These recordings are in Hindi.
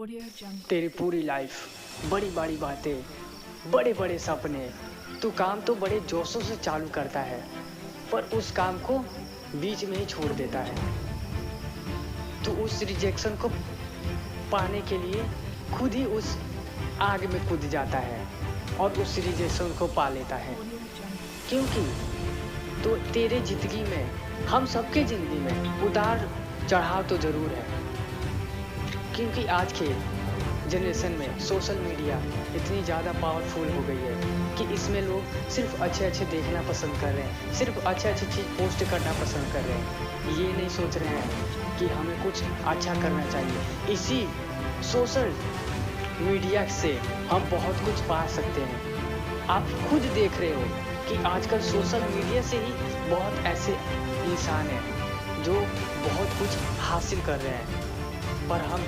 तेरी पूरी लाइफ बड़ी बड़ी बातें, बड़े बड़े सपने। तू काम तो बड़े जोशों से चालू करता है, पर उस काम को बीच में ही छोड़ देता है। तू उस रिजेक्शन को पाने के लिए खुद ही उस आग में कूद जाता है और उस रिजेक्शन को पा लेता है। क्योंकि तो तेरे जिंदगी में, हम सबके जिंदगी में उतार चढ़ाव तो जरूर है। क्योंकि आज के जनरेशन में सोशल मीडिया इतनी ज़्यादा पावरफुल हो गई है कि इसमें लोग सिर्फ अच्छे अच्छे देखना पसंद कर रहे हैं, सिर्फ अच्छे अच्छे चीज़ पोस्ट करना पसंद कर रहे हैं। ये नहीं सोच रहे हैं कि हमें कुछ अच्छा करना चाहिए। इसी सोशल मीडिया से हम बहुत कुछ पा सकते हैं। आप खुद देख रहे हो कि आजकल सोशल मीडिया से ही बहुत ऐसे इंसान हैं जो बहुत कुछ हासिल कर रहे हैं। पर हम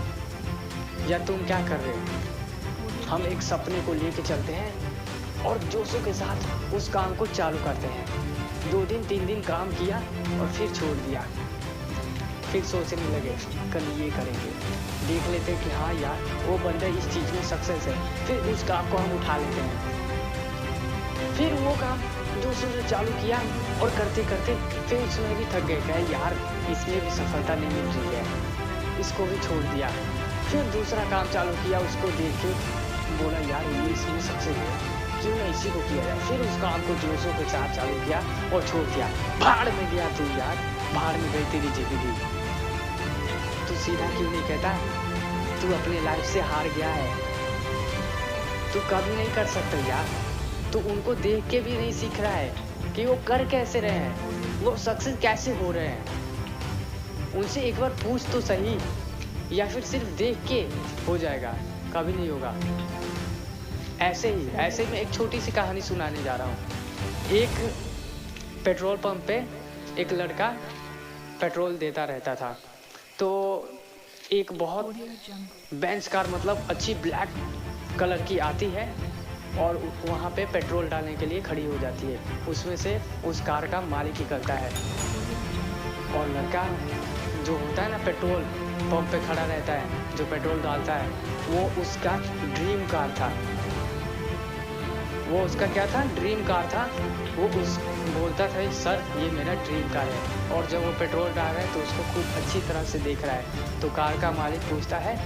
या तुम क्या कर रहे हो? हम एक सपने को लेके चलते हैं और जोशों के साथ उस काम को चालू करते हैं। 2 दिन 3 दिन काम किया और फिर छोड़ दिया। फिर सोचने लगे कल ये करेंगे, देख लेते हैं कि हाँ यार वो बंदा इस चीज़ में सक्सेस है, फिर उस काम को हम उठा लेते हैं। फिर वो काम जोशों से चालू किया और करते करते फिर उसमें भी थक गए, कहे यार इसमें भी सफलता नहीं मिल रही है, इसको भी छोड़ दिया। फिर दूसरा काम चालू किया, उसको देख के बोला यार ये इसमें सक्सेस है, क्यों ना इसी को किया जाए। फिर उस काम को जोशों के साथ चालू किया और छोड़ दिया। भाड़ में गया तू यार, भाड़ में गई तेरी जिंदगी। तू सीधा क्यों नहीं कहता तू अपने लाइफ से हार गया है? तू कभी नहीं कर सकता यार। तू उनको देख के भी नहीं सीख रहा है कि वो कर कैसे रहे हैं, वो सक्सेस कैसे हो रहे हैं। उनसे एक बार पूछ तो सही, या फिर सिर्फ देख के हो जाएगा? कभी नहीं होगा। ऐसे में एक छोटी सी कहानी सुनाने जा रहा हूँ। एक पेट्रोल पंप पे एक लड़का पेट्रोल देता रहता था। तो एक बहुत बेंच कार, मतलब अच्छी ब्लैक कलर की आती है और वहाँ पे पेट्रोल डालने के लिए खड़ी हो जाती है। उसमें से उस कार का मालिक निकलता है और लड़का जो होता है ना, पेट्रोल पंप पे खड़ा रहता है, जो पेट्रोल डालता है, वो उसका ड्रीम कार था। वो उसका क्या था? ड्रीम कार था। वो उस बोलता था सर ये मेरा ड्रीम कार है। और जब वो पेट्रोल डाल रहा है तो उसको खूब अच्छी तरह से देख रहा है। तो कार का मालिक पूछता है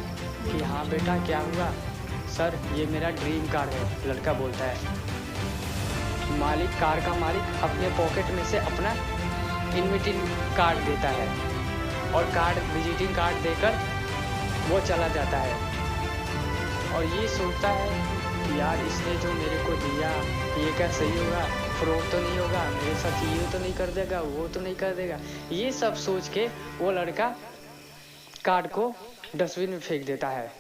कि हाँ बेटा क्या हुआ? सर ये मेरा ड्रीम कार है, लड़का बोलता है। कार का मालिक अपने पॉकेट में से अपना इनविटिंग कार्ड देता है और विजिटिंग कार्ड देकर वो चला जाता है। और ये सोचता है कि यार इसने जो मेरे को दिया ये क्या सही होगा? फ्रॉड तो नहीं होगा? मेरे साथ ये तो नहीं कर देगा, वो तो नहीं कर देगा? ये सब सोच के वो लड़का कार्ड को डस्टबिन में फेंक देता है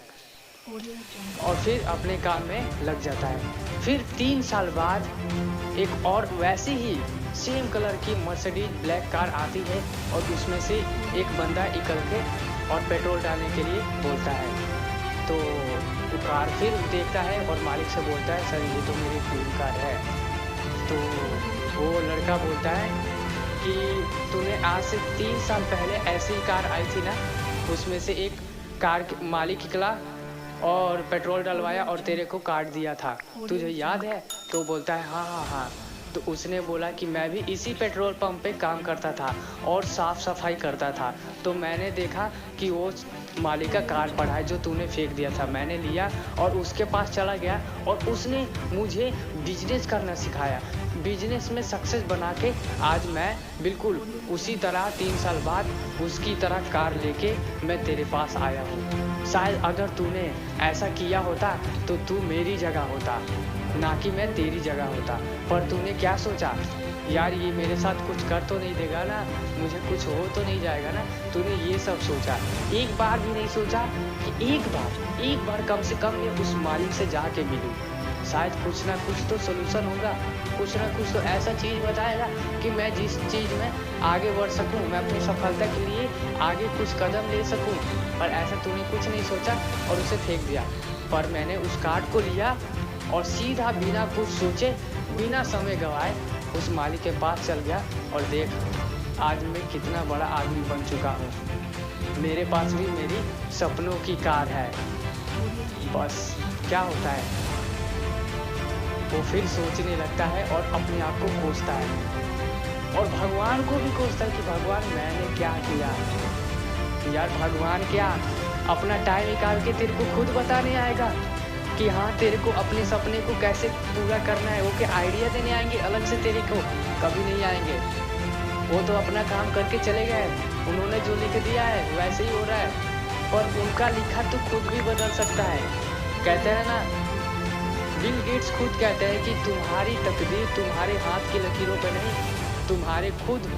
और फिर अपने काम में लग जाता है। फिर 3 साल बाद एक और वैसी ही सेम कलर की मर्सिडीज ब्लैक कार आती है और उसमें से एक बंदा निकल के और पेट्रोल डालने के लिए बोलता है। तो वो कार फिर देखता है और मालिक से बोलता है सर ये तो मेरी ड्रीम कार है। तो वो लड़का बोलता है कि तूने आज से 3 साल पहले ऐसी ही कार आई थी ना, उसमें से एक कार मालिक निकला और पेट्रोल डलवाया और तेरे को कार्ड दिया था, तुझे याद है? तो बोलता है हाँ। तो उसने बोला कि मैं भी इसी पेट्रोल पंप पे काम करता था और साफ़ सफाई करता था। तो मैंने देखा कि वो मालिक का कार्ड पड़ा है जो तूने फेंक दिया था। मैंने लिया और उसके पास चला गया और उसने मुझे बिजनेस करना सिखाया। बिजनेस में सक्सेस बना के आज मैं बिल्कुल उसी तरह 3 साल बाद उसकी तरह कार लेके मैं तेरे पास आया हूँ। शायद अगर तूने ऐसा किया होता तो तू मेरी जगह होता, ना कि मैं तेरी जगह होता। पर तूने क्या सोचा? यार ये मेरे साथ कुछ कर तो नहीं देगा ना, मुझे कुछ हो तो नहीं जाएगा ना? तूने ये सब सोचा, एक बार भी नहीं सोचा कि एक बार कम से कम मैं उस मालिक से जाके मिलूं। शायद कुछ ना कुछ तो सोल्यूशन होगा, कुछ ना कुछ तो ऐसा चीज़ बताएगा कि मैं जिस चीज़ में आगे बढ़ सकूं, मैं अपनी सफलता के लिए आगे कुछ कदम ले सकूं। पर ऐसा तूने कुछ नहीं सोचा और उसे फेंक दिया। पर मैंने उस कार्ड को लिया और सीधा बिना कुछ सोचे, बिना समय गवाए उस मालिक के पास चल गया और देख आज मैं कितना बड़ा आदमी बन चुका हूँ। मेरे पास भी मेरी सपनों की कार है। बस क्या होता है, वो फिर सोचने लगता है और अपने आप को कोसता है और भगवान को भी कोसता है कि भगवान मैंने क्या किया। यार भगवान क्या अपना टाइम निकाल के तेरे को खुद बताने आएगा कि हाँ तेरे को अपने सपने को कैसे पूरा करना है? वो क्या आइडिया देने आएंगे अलग से तेरे को? कभी नहीं आएंगे। वो तो अपना काम करके चले गए, उन्होंने जो लिख दिया है वैसे ही हो रहा है, पर उनका लिखा तो खुद भी बदल सकता है। कहते हैं ना, बिल गेट्स खुद कहते हैं कि तुम्हारी तकदीर तुम्हारे हाथ की लकीरों पे नहीं, तुम्हारे खुद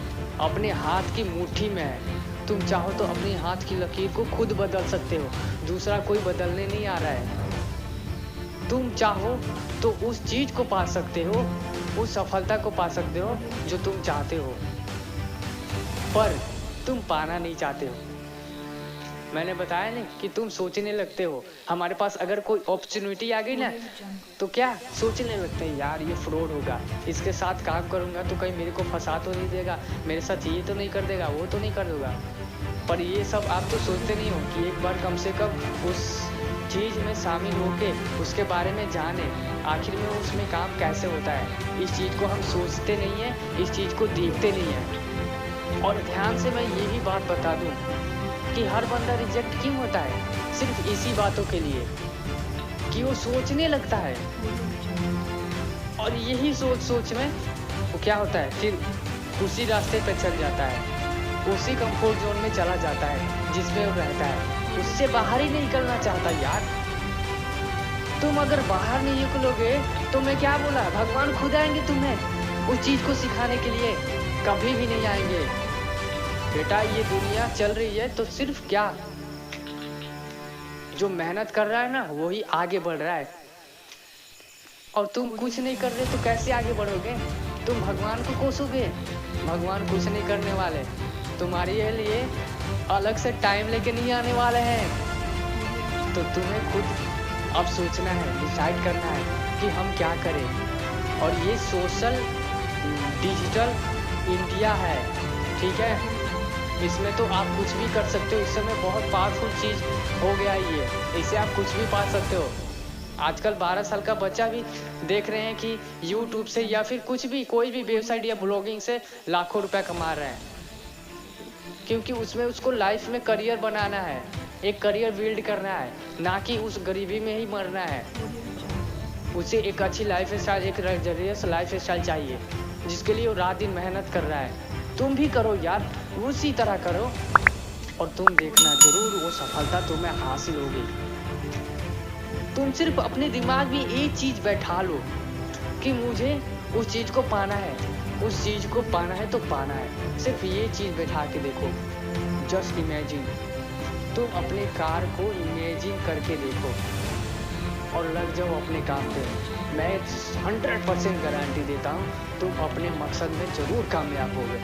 अपने हाथ की मुट्ठी में है। तुम चाहो तो अपने हाथ की लकीर को खुद बदल सकते हो, दूसरा कोई बदलने नहीं आ रहा है। तुम चाहो तो उस चीज को पा सकते हो, उस सफलता को पा सकते हो जो तुम चाहते हो, पर तुम पाना नहीं चाहते हो। मैंने बताया नहीं कि तुम सोचने लगते हो। हमारे पास अगर कोई अपॉर्चुनिटी आ गई ना तो क्या सोचने लगते हैं, यार ये फ्रॉड होगा, इसके साथ काम करूंगा तो कहीं मेरे को फंसा तो नहीं देगा, मेरे साथ ये तो नहीं कर देगा, वो तो नहीं कर देगा। पर ये सब आप तो सोचते नहीं हो कि एक बार कम से कम उस चीज में शामिल होके उसके बारे में जाने, आखिर में उसमें काम कैसे होता है। इस चीज को हम सोचते नहीं है, इस चीज को देखते नहीं है। और ध्यान से मैं ये भी बात बता दूं कि हर बंदा रिजेक्ट क्यों होता है, सिर्फ इसी बातों के लिए कि वो सोचने लगता है और यही सोच में वो क्या होता है, फिर उसी रास्ते पे चल जाता है, उसी कंफर्ट जोन में चला जाता है जिसमें वो रहता है, उससे बाहर ही नहीं निकलना चाहता। यार तुम अगर बाहर नहीं निकलोगे तो मैं क्या बोला, भगवान खुद आएंगे तुम्हें उस चीज को सिखाने के लिए, कभी भी नहीं आएंगे। बेटा ये दुनिया चल रही है तो सिर्फ क्या, जो मेहनत कर रहा है ना वही आगे बढ़ रहा है, और तुम कुछ नहीं कर रहे तो कैसे आगे बढ़ोगे? तुम भगवान को कोसोगे? भगवान कुछ नहीं करने वाले, तुम्हारे लिए अलग से टाइम लेके नहीं आने वाले हैं। तो तुम्हें खुद अब सोचना है, डिसाइड करना है कि हम क्या करें। और ये सोशल डिजिटल इंडिया है, ठीक है, इसमें तो आप कुछ भी कर सकते हो। इस समय बहुत पावरफुल चीज हो गया ये, इससे आप कुछ भी पा सकते हो। आजकल 12 साल का बच्चा भी देख रहे हैं कि YouTube से या फिर कुछ भी कोई भी वेबसाइट या ब्लॉगिंग से लाखों रुपए कमा रहे हैं, क्योंकि उसमें उसको लाइफ में करियर बनाना है, एक करियर बिल्ड करना है, ना कि उस गरीबी में ही मरना है। उसे एक अच्छी लाइफ स्टाइल, एक लग्जरियस लाइफ स्टाइल चाहिए, जिसके लिए वो रात दिन मेहनत कर रहा है। तुम भी करो यार, उसी तरह करो और तुम देखना जरूर वो सफलता तुम्हें हासिल होगी। तुम सिर्फ अपने दिमाग में एक चीज बैठा लो कि मुझे उस चीज को पाना है, उस चीज को पाना है तो पाना है। सिर्फ ये चीज बैठा के देखो, जस्ट इमेजिन। तुम अपने कार को इमेजिन करके देखो और लग जाओ अपने काम पे। मैं 100% गारंटी देता हूँ तुम अपने मकसद में जरूर कामयाब होगे।